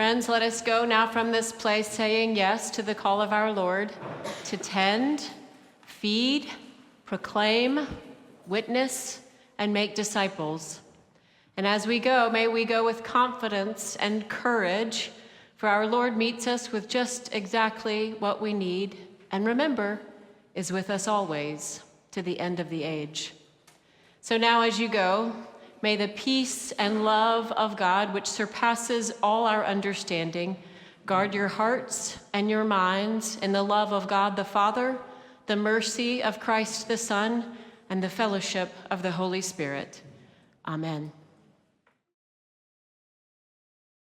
Friends, let us go now from this place saying yes to the call of our Lord to tend, feed, proclaim, witness, and make disciples. And as we go, may we go with confidence and courage, for our Lord meets us with just exactly what we need, and remember, is with us always to the end of the age. So now as you go, may the peace and love of God, which surpasses all our understanding, guard your hearts and your minds in the love of God the Father, the mercy of Christ the Son, and the fellowship of the Holy Spirit. Amen.